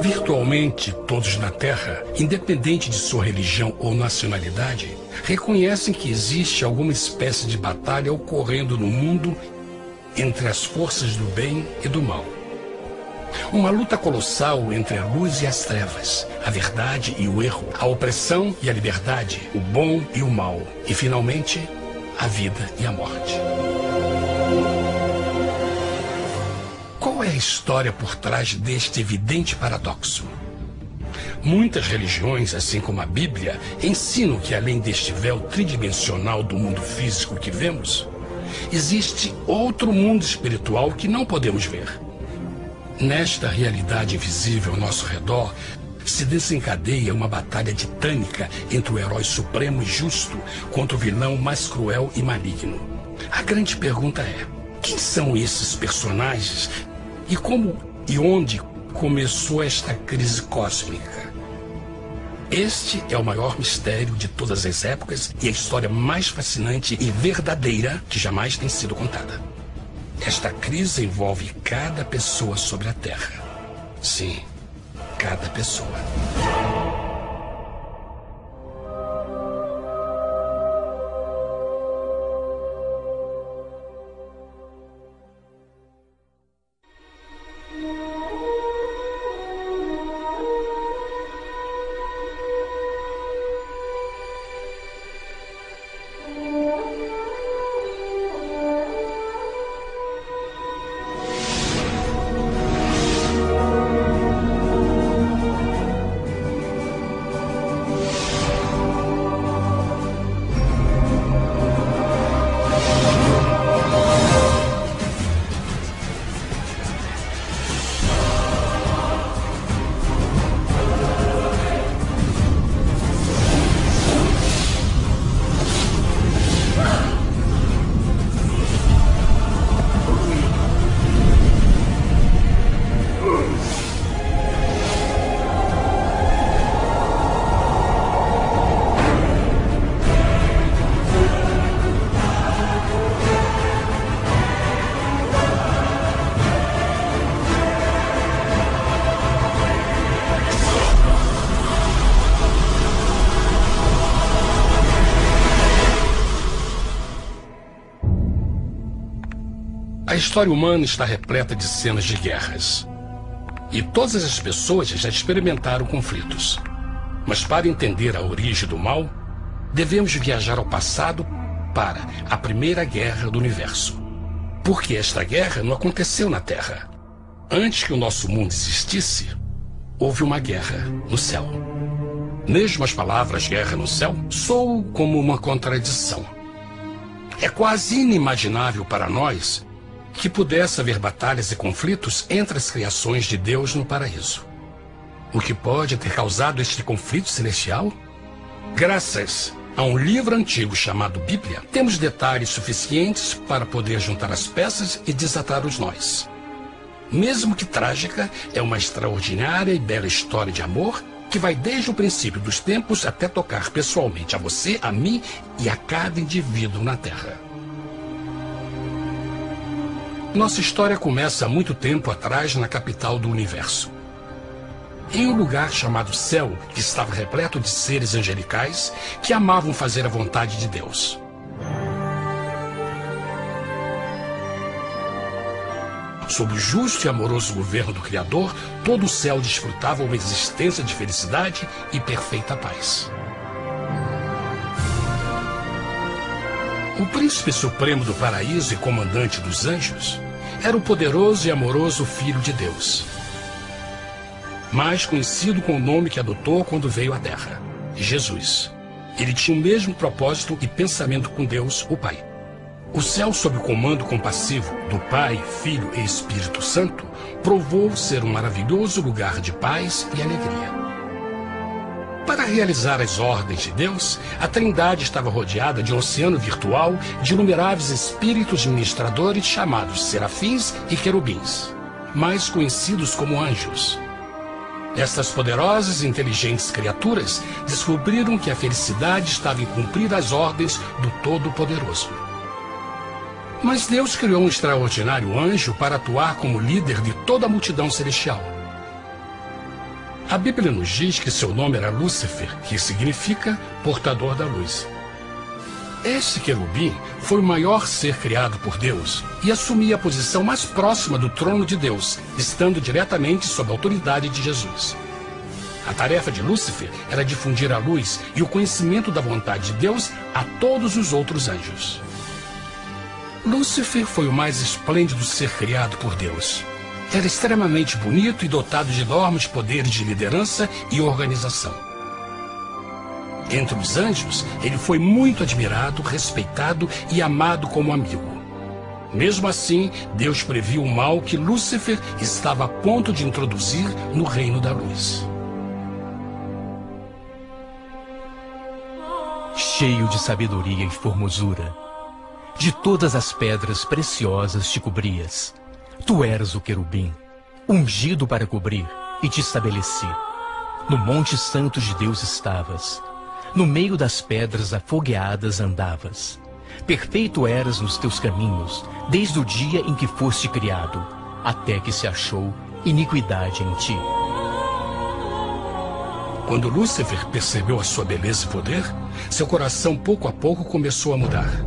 Virtualmente todos na Terra, independente de sua religião ou nacionalidade, reconhecem que existe alguma espécie de batalha ocorrendo no mundo entre as forças do bem e do mal. Uma luta colossal entre a luz e as trevas, a verdade e o erro, a opressão e a liberdade, o bom e o mal, e finalmente, a vida e a morte. Qual é a história por trás deste evidente paradoxo? Muitas religiões, assim como a Bíblia, ensinam que além deste véu tridimensional do mundo físico que vemos, existe outro mundo espiritual que não podemos ver. Nesta realidade invisível ao nosso redor, se desencadeia uma batalha titânica entre o herói supremo e justo contra o vilão mais cruel e maligno. A grande pergunta é: quem são esses personagens e como e onde começou esta crise cósmica? Este é o maior mistério de todas as épocas e a história mais fascinante e verdadeira que jamais tem sido contada. Esta crise envolve cada pessoa sobre a Terra. Sim, cada pessoa. A história humana está repleta de cenas de guerras. E todas as pessoas já experimentaram conflitos. Mas para entender a origem do mal, devemos viajar ao passado para a Primeira Guerra do Universo. Porque esta guerra não aconteceu na Terra. Antes que o nosso mundo existisse, houve uma guerra no céu. Mesmo as palavras guerra no céu soam como uma contradição. É quase inimaginável para nós que pudesse haver batalhas e conflitos entre as criações de Deus no paraíso. O que pode ter causado este conflito celestial? Graças a um livro antigo chamado Bíblia, temos detalhes suficientes para poder juntar as peças e desatar os nós. Mesmo que trágica, é uma extraordinária e bela história de amor que vai desde o princípio dos tempos até tocar pessoalmente a você, a mim e a cada indivíduo na Terra. Nossa história começa há muito tempo atrás na capital do universo. Em um lugar chamado Céu, que estava repleto de seres angelicais que amavam fazer a vontade de Deus. Sob o justo e amoroso governo do Criador, todo o céu desfrutava uma existência de felicidade e perfeita paz. O príncipe supremo do paraíso e comandante dos anjos era o poderoso e amoroso Filho de Deus, mais conhecido com o nome que adotou quando veio à Terra, Jesus. Ele tinha o mesmo propósito e pensamento com Deus, o Pai. O céu, sob o comando compassivo do Pai, Filho e Espírito Santo, provou ser um maravilhoso lugar de paz e alegria. Para realizar as ordens de Deus, a Trindade estava rodeada de um oceano virtual de inumeráveis espíritos ministradores chamados serafins e querubins, mais conhecidos como anjos. Estas poderosas e inteligentes criaturas descobriram que a felicidade estava em cumprir as ordens do Todo-Poderoso. Mas Deus criou um extraordinário anjo para atuar como líder de toda a multidão celestial. A Bíblia nos diz que seu nome era Lúcifer, que significa portador da luz. Este querubim foi o maior ser criado por Deus e assumia a posição mais próxima do trono de Deus, estando diretamente sob a autoridade de Jesus. A tarefa de Lúcifer era difundir a luz e o conhecimento da vontade de Deus a todos os outros anjos. Lúcifer foi o mais esplêndido ser criado por Deus. Era extremamente bonito e dotado de enormes poderes de liderança e organização. Entre os anjos, ele foi muito admirado, respeitado e amado como amigo. Mesmo assim, Deus previu o mal que Lúcifer estava a ponto de introduzir no reino da luz. Cheio de sabedoria e formosura, de todas as pedras preciosas te cobrias. Tu eras o querubim, ungido para cobrir, e te estabeleci. No monte santo de Deus estavas. No meio das pedras afogueadas andavas. Perfeito eras nos teus caminhos, desde o dia em que foste criado, até que se achou iniquidade em ti. Quando Lúcifer percebeu a sua beleza e poder, seu coração pouco a pouco começou a mudar.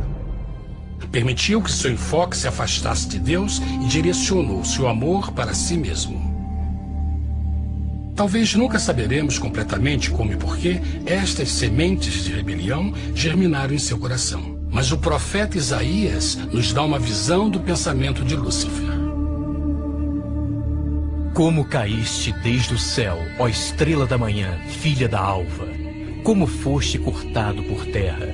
Permitiu que seu enfoque se afastasse de Deus e direcionou seu amor para si mesmo. Talvez nunca saberemos completamente como e porquê estas sementes de rebelião germinaram em seu coração. Mas o profeta Isaías nos dá uma visão do pensamento de Lúcifer. Como caíste desde o céu, ó estrela da manhã, filha da alva! Como foste cortado por terra,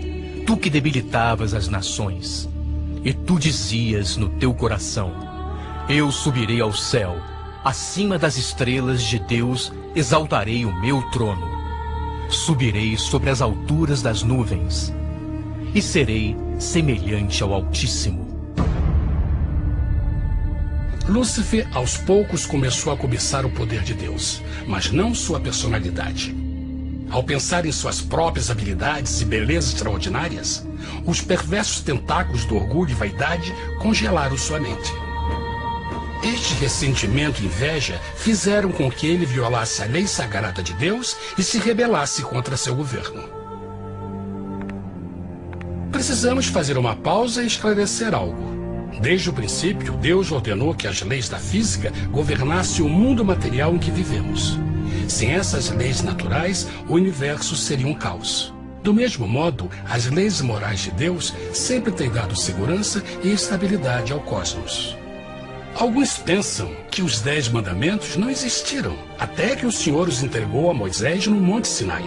tu que debilitavas as nações! E tu dizias no teu coração: eu subirei ao céu, acima das estrelas de Deus exaltarei o meu trono. Subirei sobre as alturas das nuvens e serei semelhante ao Altíssimo. Lúcifer, aos poucos, começou a cobiçar o poder de Deus, mas não sua personalidade. Ao pensar em suas próprias habilidades e belezas extraordinárias, os perversos tentáculos do orgulho e vaidade congelaram sua mente. Este ressentimento e inveja fizeram com que ele violasse a lei sagrada de Deus e se rebelasse contra seu governo. Precisamos fazer uma pausa e esclarecer algo. Desde o princípio, Deus ordenou que as leis da física governassem o mundo material em que vivemos. Sem essas leis naturais, o universo seria um caos. Do mesmo modo, as leis morais de Deus sempre têm dado segurança e estabilidade ao cosmos. Alguns pensam que os 10 mandamentos não existiram, até que o Senhor os entregou a Moisés no Monte Sinai.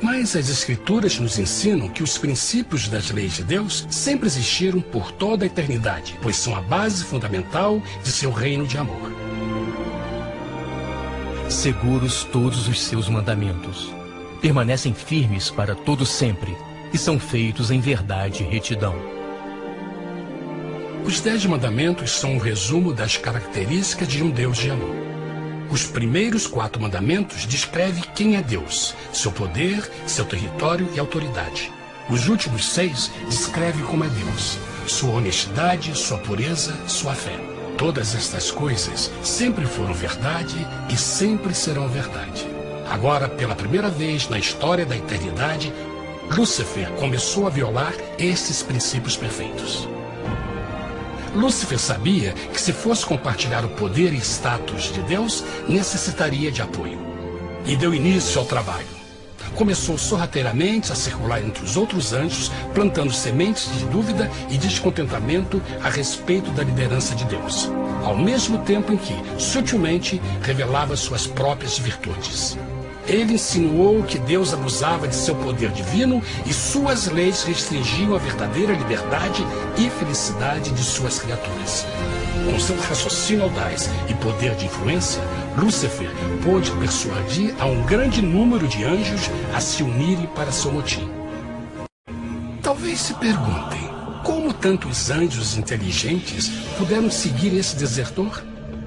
Mas as Escrituras nos ensinam que os princípios das leis de Deus sempre existiram por toda a eternidade, pois são a base fundamental de seu reino de amor. Seguros todos os seus mandamentos, permanecem firmes para todo sempre e são feitos em verdade e retidão. Os 10 mandamentos são um resumo das características de um Deus de amor. Os primeiros 4 mandamentos descrevem quem é Deus, seu poder, seu território e autoridade. Os últimos 6 descrevem como é Deus, sua honestidade, sua pureza, sua fé. Todas estas coisas sempre foram verdade e sempre serão verdade. Agora, pela primeira vez na história da eternidade, Lúcifer começou a violar esses princípios perfeitos. Lúcifer sabia que se fosse compartilhar o poder e status de Deus, necessitaria de apoio. E deu início ao trabalho. Começou sorrateiramente a circular entre os outros anjos, plantando sementes de dúvida e descontentamento a respeito da liderança de Deus, ao mesmo tempo em que, sutilmente, revelava suas próprias virtudes. Ele insinuou que Deus abusava de seu poder divino e suas leis restringiam a verdadeira liberdade e felicidade de suas criaturas. Com seu raciocínio audaz e poder de influência, Lúcifer pôde persuadir a um grande número de anjos a se unirem para seu motim. Talvez se perguntem, como tantos anjos inteligentes puderam seguir esse desertor?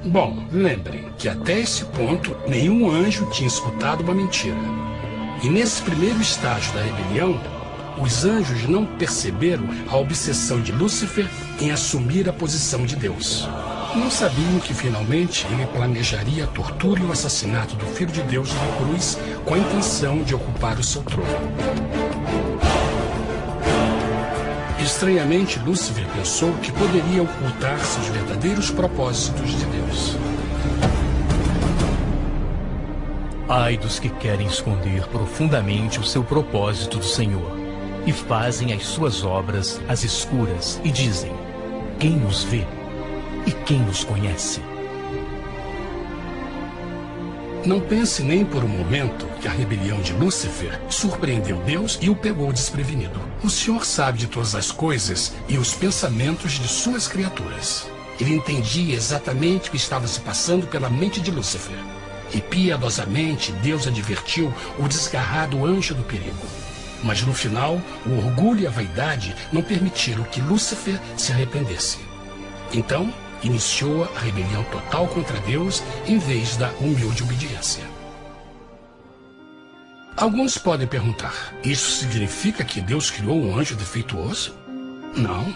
Bom, lembrem que até esse ponto nenhum anjo tinha escutado uma mentira. E nesse primeiro estágio da rebelião, os anjos não perceberam a obsessão de Lúcifer em assumir a posição de Deus. Não sabiam que finalmente ele planejaria a tortura e o assassinato do Filho de Deus na cruz com a intenção de ocupar o seu trono. Estranhamente, Lúcifer pensou que poderia ocultar seus verdadeiros propósitos de Deus. Ai dos que querem esconder profundamente o seu propósito do Senhor e fazem as suas obras às escuras e dizem: quem nos vê e quem nos conhece? Não pense nem por um momento que a rebelião de Lúcifer surpreendeu Deus e o pegou desprevenido. O Senhor sabe de todas as coisas e os pensamentos de suas criaturas. Ele entendia exatamente o que estava se passando pela mente de Lúcifer. E piedosamente Deus advertiu o desgarrado anjo do perigo. Mas no final, o orgulho e a vaidade não permitiram que Lúcifer se arrependesse. Então, iniciou a rebelião total contra Deus em vez da humilde obediência. Alguns podem perguntar: isso significa que Deus criou um anjo defeituoso? Não,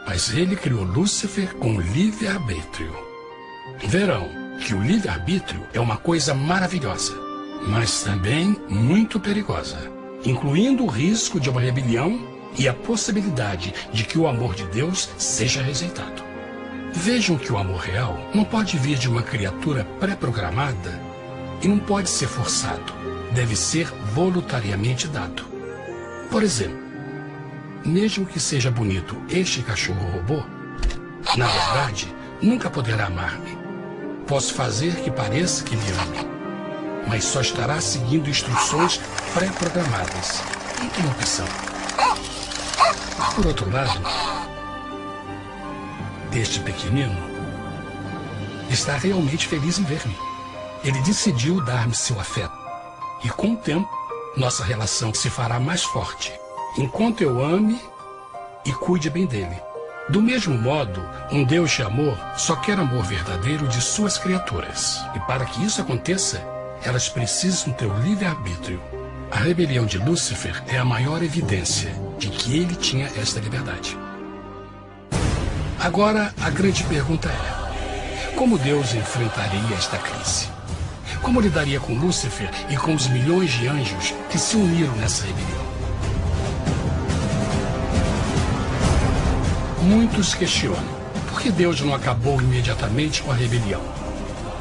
mas ele criou Lúcifer com livre-arbítrio. Verão que o livre-arbítrio é uma coisa maravilhosa, mas também muito perigosa, incluindo o risco de uma rebelião e a possibilidade de que o amor de Deus seja rejeitado. Vejam que o amor real não pode vir de uma criatura pré-programada e não pode ser forçado, deve ser voluntariamente dado. Por exemplo, mesmo que seja bonito este cachorro robô, na verdade, nunca poderá amar-me. Posso fazer que pareça que me ame, mas só estará seguindo instruções pré-programadas. E que opção? Por outro lado, este pequenino está realmente feliz em ver-me. Ele decidiu dar-me seu afeto. E com o tempo, nossa relação se fará mais forte, enquanto eu ame e cuide bem dele. Do mesmo modo, um Deus de amor só quer amor verdadeiro de suas criaturas. E para que isso aconteça, elas precisam ter o livre-arbítrio. A rebelião de Lúcifer é a maior evidência de que ele tinha esta liberdade. Agora, a grande pergunta é: como Deus enfrentaria esta crise? Como lidaria com Lúcifer e com os milhões de anjos que se uniram nessa rebelião? Muitos questionam: por que Deus não acabou imediatamente com a rebelião?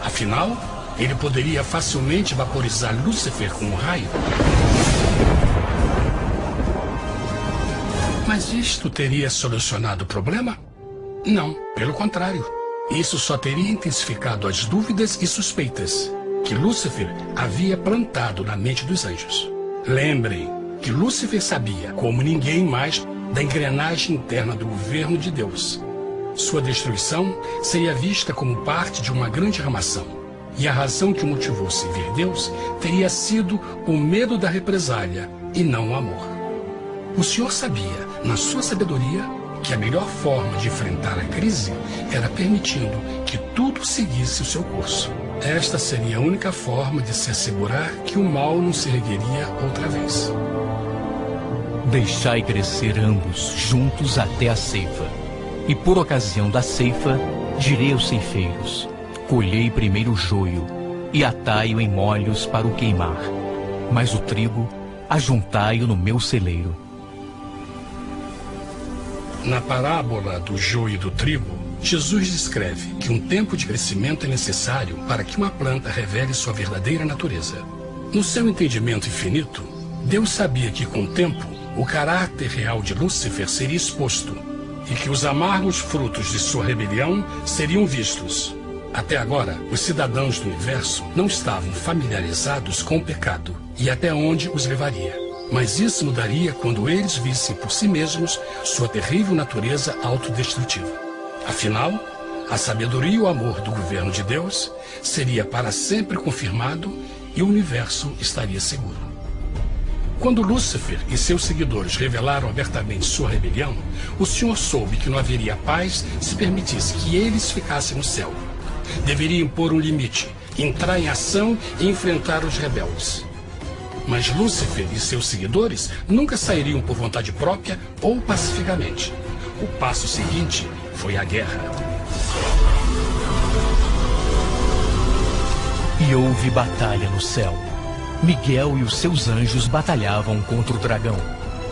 Afinal, ele poderia facilmente vaporizar Lúcifer com um raio. Mas isto teria solucionado o problema? Não, pelo contrário. Isso só teria intensificado as dúvidas e suspeitas que Lúcifer havia plantado na mente dos anjos. Lembrem que Lúcifer sabia, como ninguém mais, da engrenagem interna do governo de Deus. Sua destruição seria vista como parte de uma grande armação, e a razão que o motivou a servir Deus teria sido o medo da represália e não o amor. O Senhor sabia, na sua sabedoria, que a melhor forma de enfrentar a crise era permitindo que tudo seguisse o seu curso. Esta seria a única forma de se assegurar que o mal não se ergueria outra vez. Deixai crescer ambos juntos até a ceifa. E por ocasião da ceifa, direi aos ceifeiros: colhei primeiro o joio e atai-o em molhos para o queimar, mas o trigo ajuntai-o no meu celeiro. Na parábola do joio e do trigo, Jesus descreve que um tempo de crescimento é necessário para que uma planta revele sua verdadeira natureza. No seu entendimento infinito, Deus sabia que com o tempo o caráter real de Lúcifer seria exposto e que os amargos frutos de sua rebelião seriam vistos. Até agora, os cidadãos do universo não estavam familiarizados com o pecado e até onde os levaria. Mas isso mudaria quando eles vissem por si mesmos sua terrível natureza autodestrutiva. Afinal, a sabedoria e o amor do governo de Deus seria para sempre confirmado e o universo estaria seguro. Quando Lúcifer e seus seguidores revelaram abertamente sua rebelião, o Senhor soube que não haveria paz se permitisse que eles ficassem no céu. Deveria impor um limite, entrar em ação e enfrentar os rebeldes. Mas Lúcifer e seus seguidores nunca sairiam por vontade própria ou pacificamente. O passo seguinte foi a guerra. E houve batalha no céu. Miguel e os seus anjos batalhavam contra o dragão.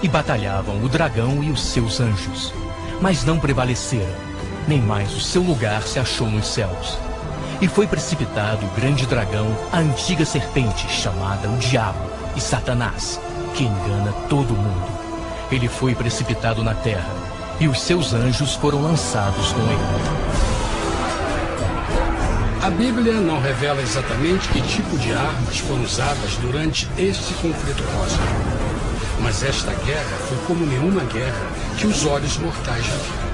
E batalhavam o dragão e os seus anjos. Mas não prevaleceram, nem mais o seu lugar se achou nos céus. E foi precipitado o grande dragão, a antiga serpente, chamada o Diabo e Satanás, que engana todo mundo. Ele foi precipitado na terra, e os seus anjos foram lançados com ele. A Bíblia não revela exatamente que tipo de armas foram usadas durante este conflito cósmico. Mas esta guerra foi como nenhuma guerra que os olhos mortais já viram.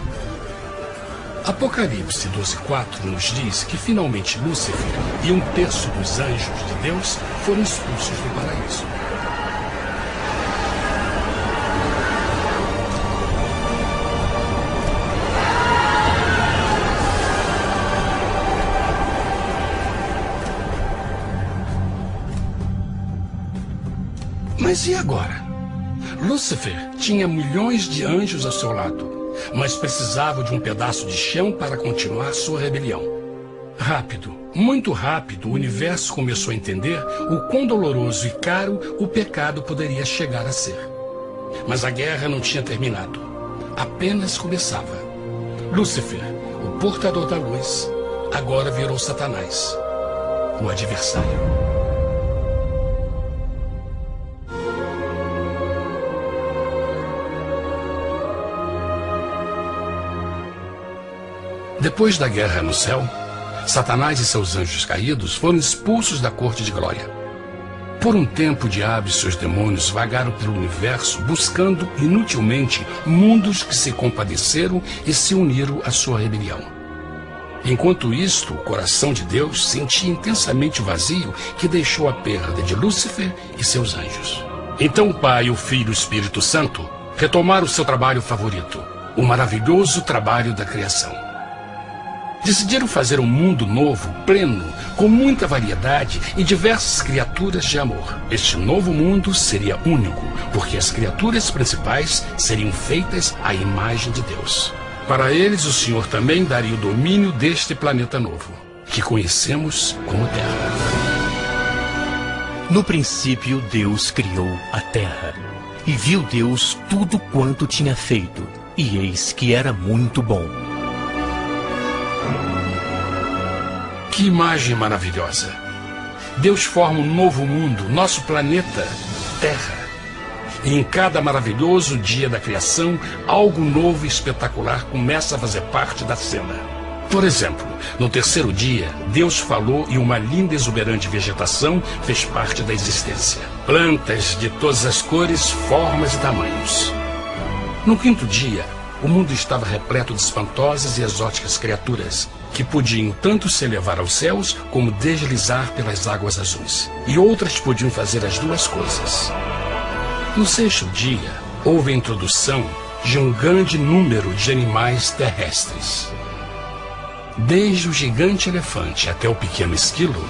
Apocalipse 12:4 nos diz que finalmente Lúcifer e 1/3 dos anjos de Deus foram expulsos do paraíso. Mas e agora? Lúcifer tinha milhões de anjos ao seu lado, mas precisava de um pedaço de chão para continuar sua rebelião. Rápido, muito rápido, o universo começou a entender o quão doloroso e caro o pecado poderia chegar a ser. Mas a guerra não tinha terminado, apenas começava. Lúcifer, o portador da luz, agora virou Satanás, o adversário. Depois da guerra no céu, Satanás e seus anjos caídos foram expulsos da corte de glória. Por um tempo, o diabo e seus demônios vagaram pelo universo buscando inutilmente mundos que se compadeceram e se uniram à sua rebelião. Enquanto isto, o coração de Deus sentia intensamente o vazio que deixou a perda de Lúcifer e seus anjos. Então o Pai, o Filho e o Espírito Santo retomaram o seu trabalho favorito, o maravilhoso trabalho da criação. Decidiram fazer um mundo novo, pleno, com muita variedade e diversas criaturas de amor. Este novo mundo seria único, porque as criaturas principais seriam feitas à imagem de Deus. Para eles, o Senhor também daria o domínio deste planeta novo, que conhecemos como Terra. No princípio, Deus criou a terra. E viu Deus tudo quanto tinha feito, e eis que era muito bom. Que imagem maravilhosa! Deus forma um novo mundo, nosso planeta, Terra. E em cada maravilhoso dia da criação, algo novo e espetacular começa a fazer parte da cena. Por exemplo, no terceiro dia, Deus falou e uma linda e exuberante vegetação fez parte da existência. Plantas de todas as cores, formas e tamanhos. No quinto dia, o mundo estava repleto de espantosas e exóticas criaturas, que podiam tanto se elevar aos céus como deslizar pelas águas azuis. E outras podiam fazer as duas coisas. No sexto dia, houve a introdução de um grande número de animais terrestres. Desde o gigante elefante até o pequeno esquilo,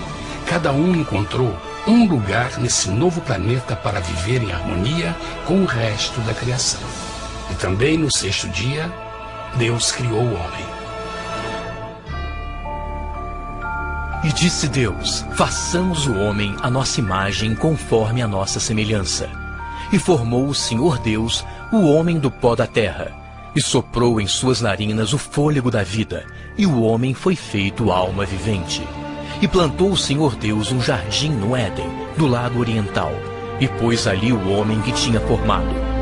cada um encontrou um lugar nesse novo planeta para viver em harmonia com o resto da criação. E também no sexto dia, Deus criou o homem. E disse Deus: façamos o homem à nossa imagem, conforme a nossa semelhança. E formou o Senhor Deus o homem do pó da terra, e soprou em suas narinas o fôlego da vida, e o homem foi feito alma vivente. E plantou o Senhor Deus um jardim no Éden, do lado oriental, e pôs ali o homem que tinha formado.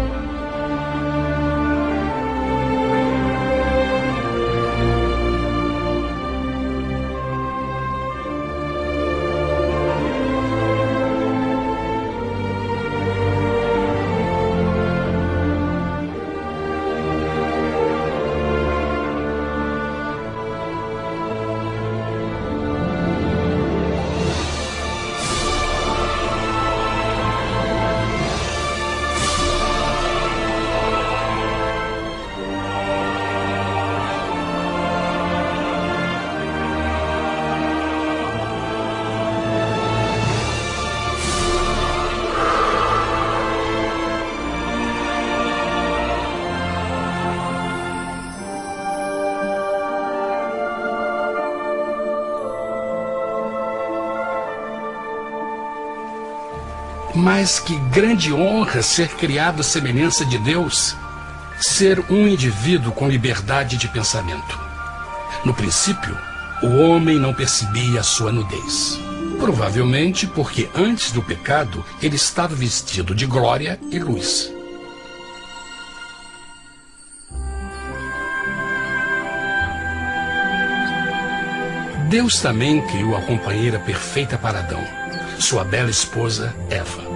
Mas que grande honra ser criado à semelhança de Deus, ser um indivíduo com liberdade de pensamento. No princípio, o homem não percebia a sua nudez. Provavelmente porque antes do pecado ele estava vestido de glória e luz. Deus também criou a companheira perfeita para Adão, sua bela esposa Eva.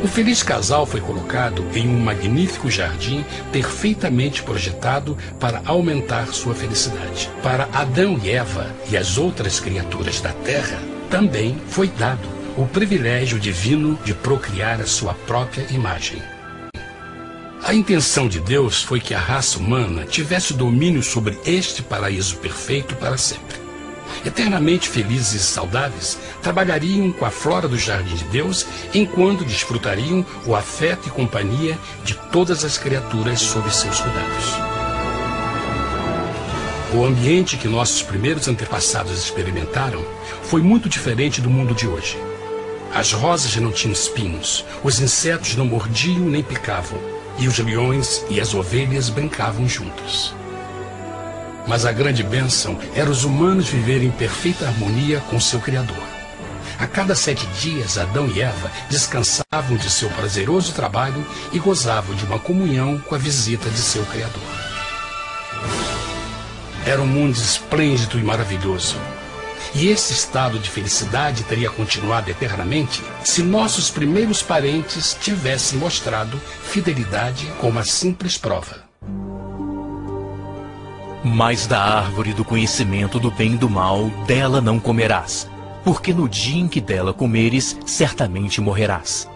O feliz casal foi colocado em um magnífico jardim perfeitamente projetado para aumentar sua felicidade. Para Adão e Eva e as outras criaturas da terra, também foi dado o privilégio divino de procriar a sua própria imagem. A intenção de Deus foi que a raça humana tivesse domínio sobre este paraíso perfeito para sempre. Eternamente felizes e saudáveis, trabalhariam com a flora do jardim de Deus, enquanto desfrutariam o afeto e companhia de todas as criaturas sob seus cuidados. O ambiente que nossos primeiros antepassados experimentaram foi muito diferente do mundo de hoje. As rosas não tinham espinhos, os insetos não mordiam nem picavam, e os leões e as ovelhas brincavam juntos. Mas a grande bênção era os humanos viverem em perfeita harmonia com seu Criador. A cada 7 dias, Adão e Eva descansavam de seu prazeroso trabalho e gozavam de uma comunhão com a visita de seu Criador. Era um mundo esplêndido e maravilhoso. E esse estado de felicidade teria continuado eternamente se nossos primeiros parentes tivessem mostrado fidelidade com uma simples prova. Mas da árvore do conhecimento do bem e do mal, dela não comerás, porque no dia em que dela comeres, certamente morrerás.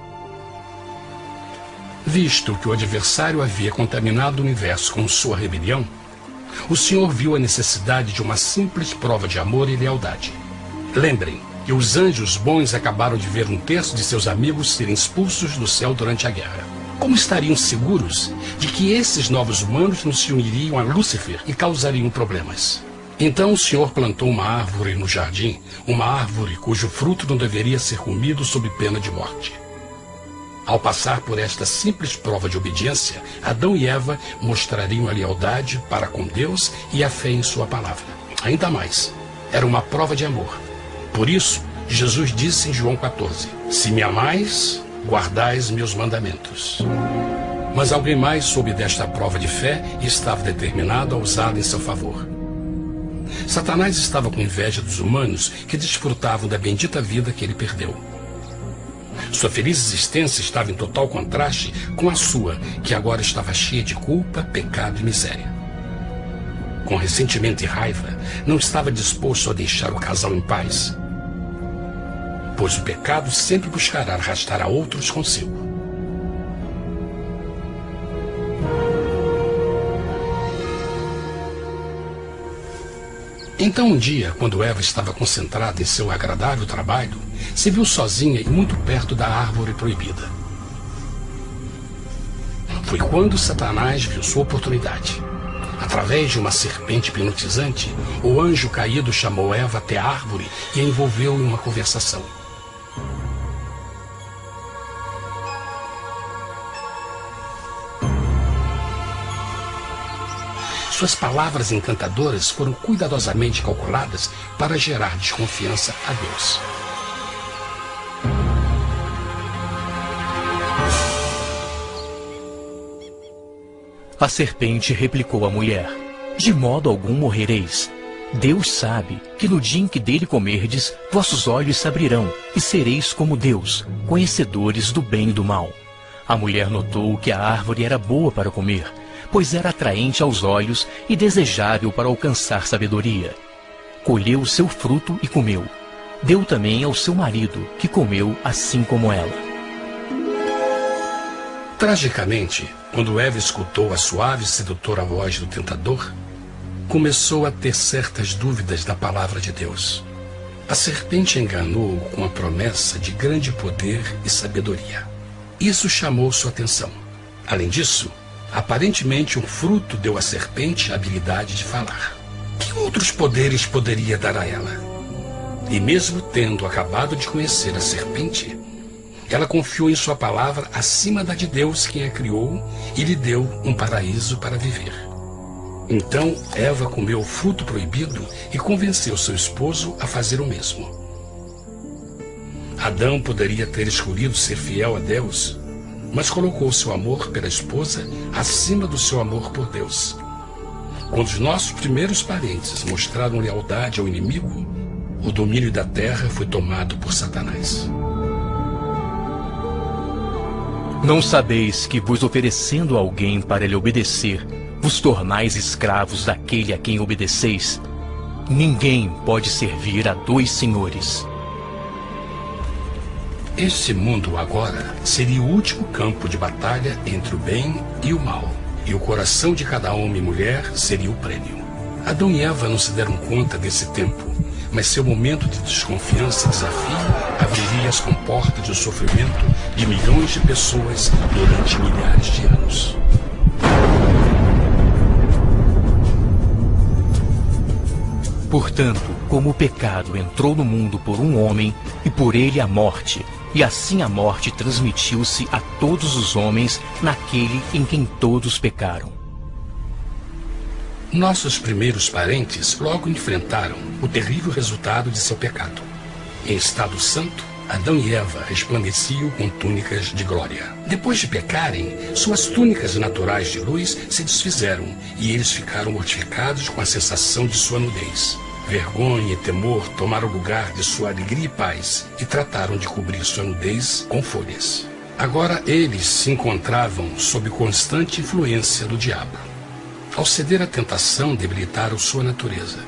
Visto que o adversário havia contaminado o universo com sua rebelião, o Senhor viu a necessidade de uma simples prova de amor e lealdade. Lembrem que os anjos bons acabaram de ver 1/3 de seus amigos serem expulsos do céu durante a guerra. Como estariam seguros de que esses novos humanos não se uniriam a Lúcifer e causariam problemas? Então o Senhor plantou uma árvore no jardim, uma árvore cujo fruto não deveria ser comido sob pena de morte. Ao passar por esta simples prova de obediência, Adão e Eva mostrariam a lealdade para com Deus e a fé em sua palavra. Ainda mais, era uma prova de amor. Por isso, Jesus disse em João 14, se me amais, guardais meus mandamentos. Mas alguém mais soube desta prova de fé e estava determinado a usá-la em seu favor. Satanás estava com inveja dos humanos que desfrutavam da bendita vida que ele perdeu. Sua feliz existência estava em total contraste com a sua, que agora estava cheia de culpa, pecado e miséria. Com ressentimento e raiva, não estava disposto a deixar o casal em paz, pois o pecado sempre buscará arrastar a outros consigo. Então um dia, quando Eva estava concentrada em seu agradável trabalho, se viu sozinha e muito perto da árvore proibida. Foi quando Satanás viu sua oportunidade. Através de uma serpente hipnotizante, o anjo caído chamou Eva até a árvore e a envolveu em uma conversação. Suas palavras encantadoras foram cuidadosamente calculadas para gerar desconfiança a Deus. A serpente replicou à mulher, de modo algum morrereis. Deus sabe que no dia em que dele comerdes, vossos olhos se abrirão, e sereis como Deus, conhecedores do bem e do mal. A mulher notou que a árvore era boa para comer, pois era atraente aos olhos e desejável para alcançar sabedoria. Colheu o seu fruto e comeu. Deu também ao seu marido, que comeu assim como ela. Tragicamente, quando Eva escutou a suave e sedutora voz do tentador, começou a ter certas dúvidas da palavra de Deus. A serpente enganou-o com a promessa de grande poder e sabedoria. Isso chamou sua atenção. Além disso, aparentemente um fruto deu à serpente a habilidade de falar. Que outros poderes poderia dar a ela? E mesmo tendo acabado de conhecer a serpente, ela confiou em sua palavra acima da de Deus, quem a criou, e lhe deu um paraíso para viver. Então Eva comeu o fruto proibido e convenceu seu esposo a fazer o mesmo. Adão poderia ter escolhido ser fiel a Deus, mas colocou seu amor pela esposa acima do seu amor por Deus. Quando os nossos primeiros parentes mostraram lealdade ao inimigo, o domínio da terra foi tomado por Satanás. Não sabeis que, vos oferecendo a alguém para lhe obedecer, vos tornais escravos daquele a quem obedeceis? Ninguém pode servir a dois senhores. Este mundo agora seria o último campo de batalha entre o bem e o mal, e o coração de cada homem e mulher seria o prêmio. Adão e Eva não se deram conta desse tempo, mas seu momento de desconfiança e desafio abriria as comportas do sofrimento de milhões de pessoas durante milhares de anos. Portanto, como o pecado entrou no mundo por um homem, e por ele a morte, e assim a morte transmitiu-se a todos os homens naquele em quem todos pecaram. Nossos primeiros parentes logo enfrentaram o terrível resultado de seu pecado. Em estado santo, Adão e Eva resplandeciam com túnicas de glória. Depois de pecarem, suas túnicas naturais de luz se desfizeram e eles ficaram mortificados com a sensação de sua nudez. Vergonha e temor tomaram lugar de sua alegria e paz e trataram de cobrir sua nudez com folhas. Agora eles se encontravam sob constante influência do diabo. Ao ceder à tentação, debilitaram sua natureza.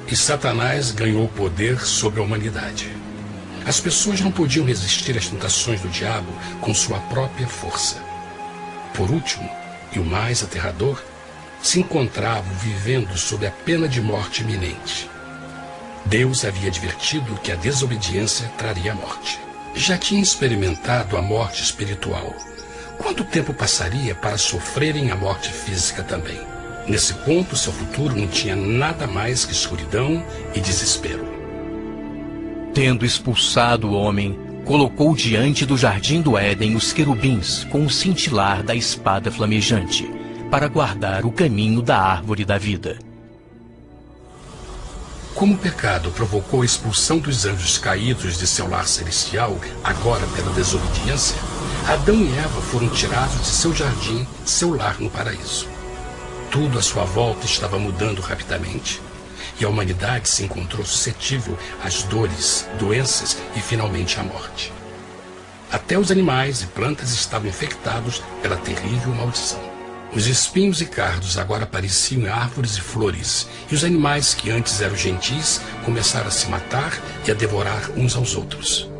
E Satanás ganhou poder sobre a humanidade. As pessoas não podiam resistir às tentações do diabo com sua própria força. Por último, e o mais aterrador, se encontravam vivendo sob a pena de morte iminente. Deus havia advertido que a desobediência traria a morte. Já tinha experimentado a morte espiritual. Quanto tempo passaria para sofrerem a morte física também? Nesse ponto, seu futuro não tinha nada mais que escuridão e desespero. Tendo expulsado o homem, colocou diante do jardim do Éden os querubins com o cintilar da espada flamejante, para guardar o caminho da árvore da vida. Como o pecado provocou a expulsão dos anjos caídos de seu lar celestial, agora pela desobediência, Adão e Eva foram tirados de seu jardim, seu lar no paraíso. Tudo à sua volta estava mudando rapidamente, e a humanidade se encontrou suscetível às dores, doenças e finalmente à morte. Até os animais e plantas estavam infectados pela terrível maldição. Os espinhos e cardos agora pareciam em árvores e flores, e os animais que antes eram gentis começaram a se matar e a devorar uns aos outros.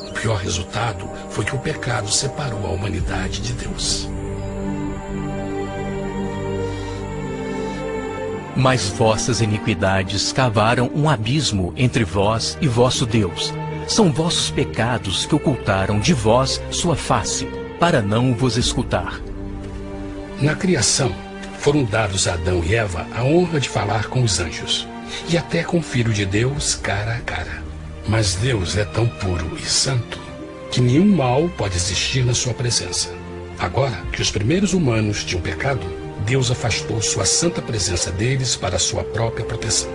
O pior resultado foi que o pecado separou a humanidade de Deus. Mas vossas iniquidades cavaram um abismo entre vós e vosso Deus. São vossos pecados que ocultaram de vós sua face, para não vos escutar. Na criação, foram dados a Adão e Eva a honra de falar com os anjos, e até com o Filho de Deus cara a cara. Mas Deus é tão puro e santo que nenhum mal pode existir na sua presença. Agora que os primeiros humanos tinham pecado, Deus afastou sua santa presença deles para a sua própria proteção.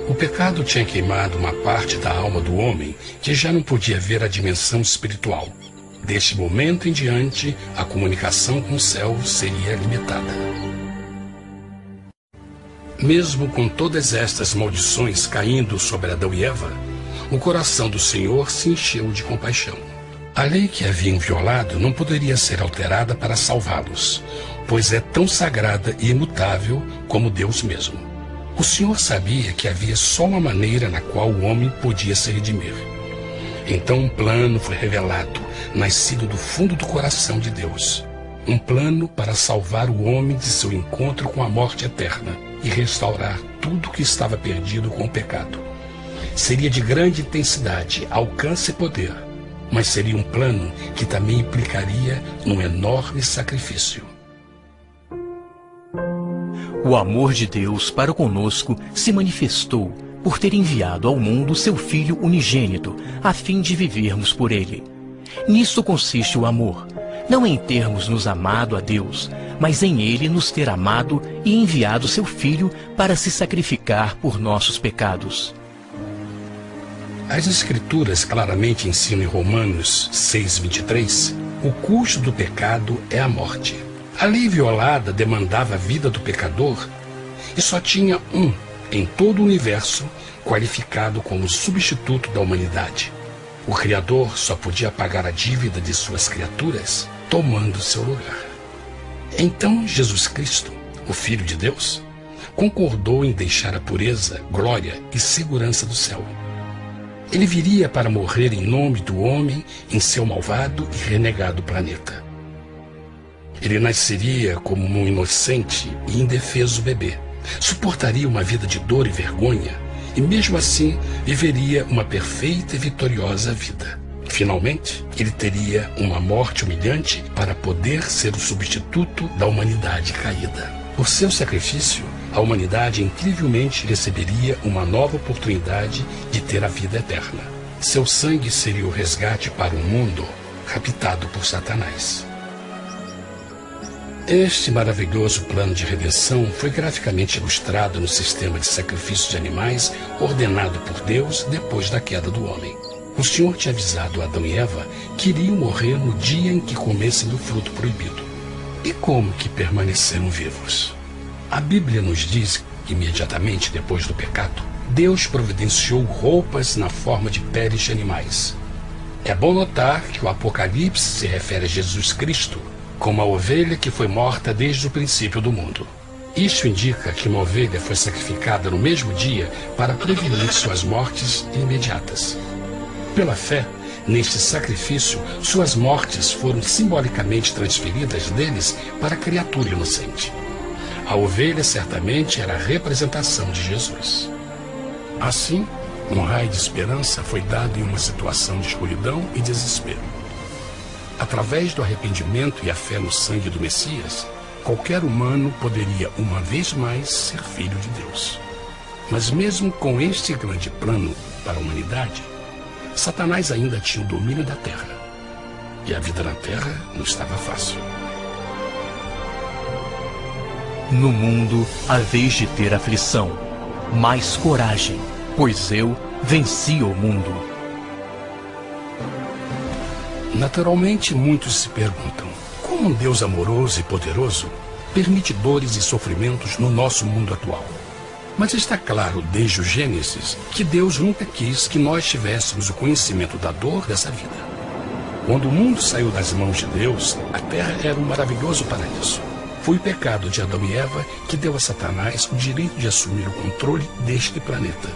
O pecado tinha queimado uma parte da alma do homem que já não podia ver a dimensão espiritual. Deste momento em diante, a comunicação com o céu seria limitada. Mesmo com todas estas maldições caindo sobre Adão e Eva, o coração do Senhor se encheu de compaixão. A lei que haviam violado não poderia ser alterada para salvá-los, pois é tão sagrada e imutável como Deus mesmo. O Senhor sabia que havia só uma maneira na qual o homem podia se redimir. Então um plano foi revelado, nascido do fundo do coração de Deus. Um plano para salvar o homem de seu encontro com a morte eterna e restaurar tudo que estava perdido com o pecado. Seria de grande intensidade, alcance e poder, mas seria um plano que também implicaria num enorme sacrifício. O amor de Deus para conosco se manifestou por ter enviado ao mundo seu Filho unigênito, a fim de vivermos por ele. Nisto consiste o amor, não em termos nos amado a Deus, mas em ele nos ter amado e enviado seu Filho para se sacrificar por nossos pecados. As Escrituras claramente ensinam em Romanos 6:23, o custo do pecado é a morte. A lei violada demandava a vida do pecador e só tinha um em todo o universo qualificado como substituto da humanidade. O Criador só podia pagar a dívida de suas criaturas tomando seu lugar. Então Jesus Cristo, o Filho de Deus, concordou em deixar a pureza, glória e segurança do céu. Ele viria para morrer em nome do homem em seu malvado e renegado planeta. Ele nasceria como um inocente e indefeso bebê, suportaria uma vida de dor e vergonha e mesmo assim viveria uma perfeita e vitoriosa vida. Finalmente, ele teria uma morte humilhante para poder ser o substituto da humanidade caída. Por seu sacrifício, a humanidade incrivelmente receberia uma nova oportunidade de ter a vida eterna. Seu sangue seria o resgate para um mundo raptado por Satanás. Este maravilhoso plano de redenção foi graficamente ilustrado no sistema de sacrifício de animais ordenado por Deus depois da queda do homem. O Senhor tinha avisado Adão e Eva que iriam morrer no dia em que comessem do fruto proibido. E como que permaneceram vivos? A Bíblia nos diz que imediatamente depois do pecado, Deus providenciou roupas na forma de peles de animais. É bom notar que o Apocalipse se refere a Jesus Cristo como a ovelha que foi morta desde o princípio do mundo. Isto indica que uma ovelha foi sacrificada no mesmo dia para prevenir suas mortes imediatas. Pela fé, neste sacrifício, suas mortes foram simbolicamente transferidas deles para a criatura inocente. A ovelha certamente era a representação de Jesus. Assim, um raio de esperança foi dado em uma situação de escuridão e desespero. Através do arrependimento e a fé no sangue do Messias, qualquer humano poderia uma vez mais ser filho de Deus. Mas mesmo com este grande plano para a humanidade, Satanás ainda tinha o domínio da terra. E a vida na terra não estava fácil. No mundo haveis de ter aflição, mas coragem, pois eu venci o mundo. Naturalmente, muitos se perguntam, como um Deus amoroso e poderoso permite dores e sofrimentos no nosso mundo atual? Mas está claro desde o Gênesis que Deus nunca quis que nós tivéssemos o conhecimento da dor dessa vida. Quando o mundo saiu das mãos de Deus, a terra era um maravilhoso paraíso. Foi o pecado de Adão e Eva que deu a Satanás o direito de assumir o controle deste planeta.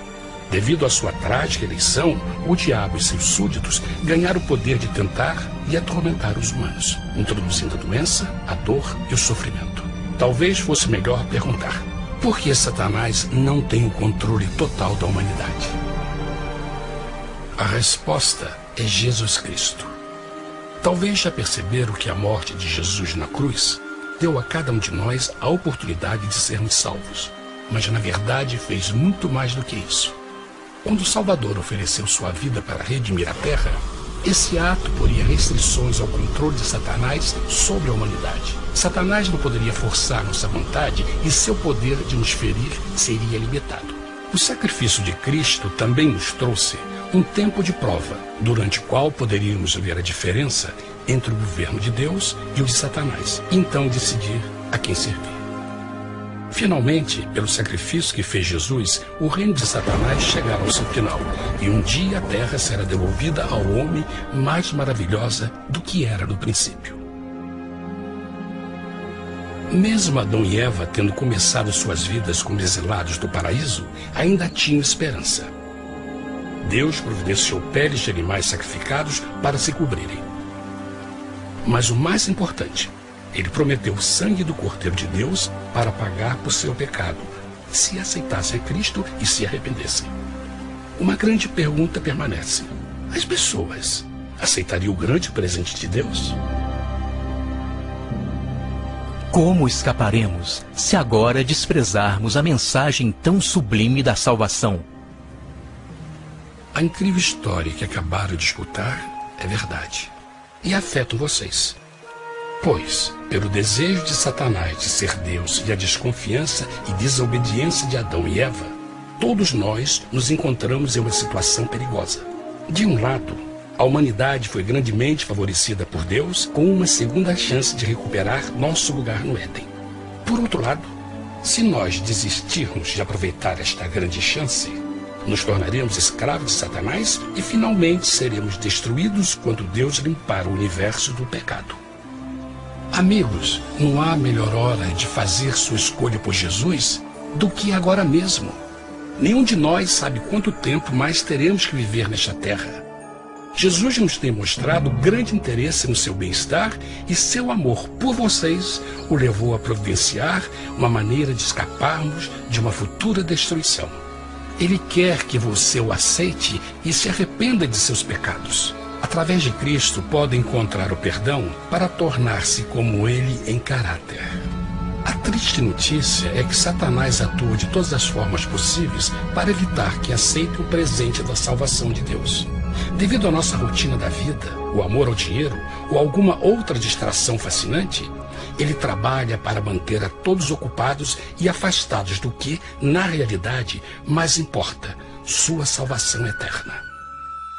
Devido à sua trágica eleição, o diabo e seus súditos ganharam o poder de tentar e atormentar os humanos, introduzindo a doença, a dor e o sofrimento. Talvez fosse melhor perguntar: por que Satanás não tem o controle total da humanidade? A resposta é Jesus Cristo. Talvez já perceberam que a morte de Jesus na cruz deu a cada um de nós a oportunidade de sermos salvos, mas na verdade fez muito mais do que isso. Quando o Salvador ofereceu sua vida para redimir a terra, esse ato poria restrições ao controle de Satanás sobre a humanidade. Satanás não poderia forçar nossa vontade e seu poder de nos ferir seria limitado. O sacrifício de Cristo também nos trouxe um tempo de prova, durante o qual poderíamos ver a diferença entre o governo de Deus e o de Satanás, e então decidir a quem servir. Finalmente, pelo sacrifício que fez Jesus, o reino de Satanás chegará ao seu final, e um dia a terra será devolvida ao homem mais maravilhosa do que era no princípio. Mesmo Adão e Eva tendo começado suas vidas como exilados do paraíso, ainda tinham esperança. Deus providenciou peles de animais sacrificados para se cobrirem. Mas o mais importante, ele prometeu o sangue do Cordeiro de Deus para pagar por seu pecado, se aceitassem Cristo e se arrependessem. Uma grande pergunta permanece: as pessoas aceitaria o grande presente de Deus? Como escaparemos se agora desprezarmos a mensagem tão sublime da salvação? A incrível história que acabaram de escutar é verdade e afeta vocês. Pois, pelo desejo de Satanás de ser Deus e a desconfiança e desobediência de Adão e Eva, todos nós nos encontramos em uma situação perigosa. De um lado, a humanidade foi grandemente favorecida por Deus com uma segunda chance de recuperar nosso lugar no Éden. Por outro lado, se nós desistirmos de aproveitar esta grande chance, nos tornaremos escravos de Satanás e finalmente seremos destruídos quando Deus limpar o universo do pecado. Amigos, não há melhor hora de fazer sua escolha por Jesus do que agora mesmo. Nenhum de nós sabe quanto tempo mais teremos que viver nesta terra. Jesus nos tem mostrado grande interesse no seu bem-estar e seu amor por vocês o levou a providenciar uma maneira de escaparmos de uma futura destruição. Ele quer que você o aceite e se arrependa de seus pecados. Através de Cristo, pode encontrar o perdão para tornar-se como Ele em caráter. A triste notícia é que Satanás atua de todas as formas possíveis para evitar que aceite o presente da salvação de Deus. Devido à nossa rotina da vida, o amor ao dinheiro ou alguma outra distração fascinante, ele trabalha para manter a todos ocupados e afastados do que, na realidade, mais importa, sua salvação eterna.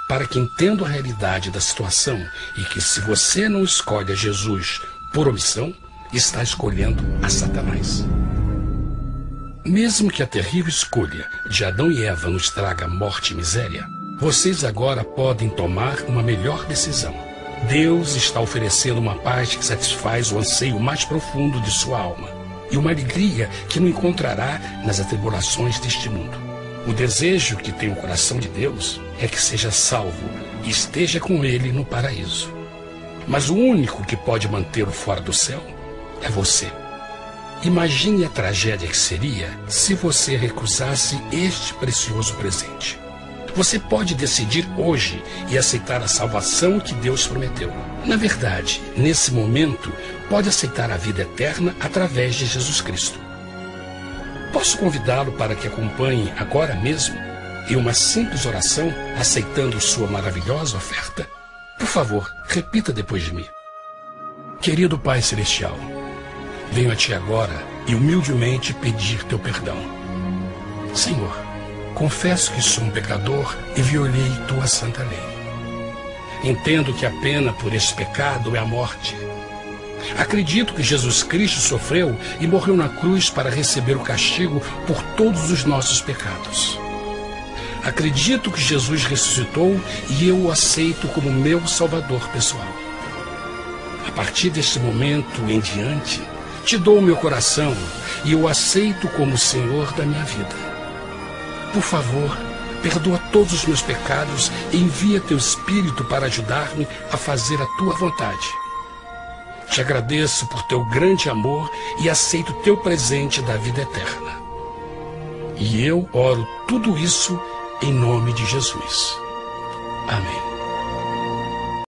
Para que entenda a realidade da situação e que se você não escolhe a Jesus por omissão, está escolhendo a Satanás. Mesmo que a terrível escolha de Adão e Eva nos traga morte e miséria, vocês agora podem tomar uma melhor decisão. Deus está oferecendo uma paz que satisfaz o anseio mais profundo de sua alma e uma alegria que não encontrará nas atribulações deste mundo. O desejo que tem o coração de Deus é que seja salvo e esteja com Ele no paraíso. Mas o único que pode mantê-lo fora do céu é você. Imagine a tragédia que seria se você recusasse este precioso presente. Você pode decidir hoje e aceitar a salvação que Deus prometeu. Na verdade, nesse momento, pode aceitar a vida eterna através de Jesus Cristo. Posso convidá-lo para que acompanhe agora mesmo em uma simples oração, aceitando sua maravilhosa oferta? Por favor, repita depois de mim. Querido Pai Celestial, venho a Ti agora e humildemente pedir Teu perdão. Senhor, confesso que sou um pecador e violei Tua santa lei. Entendo que a pena por esse pecado é a morte. Acredito que Jesus Cristo sofreu e morreu na cruz para receber o castigo por todos os nossos pecados. Acredito que Jesus ressuscitou e eu o aceito como meu Salvador pessoal. A partir deste momento em diante, Te dou o meu coração e eu o aceito como o Senhor da minha vida. Por favor, perdoa todos os meus pecados e envia Teu Espírito para ajudar-me a fazer a Tua vontade. Te agradeço por Teu grande amor e aceito Teu presente da vida eterna. E eu oro tudo isso em nome de Jesus. Amém.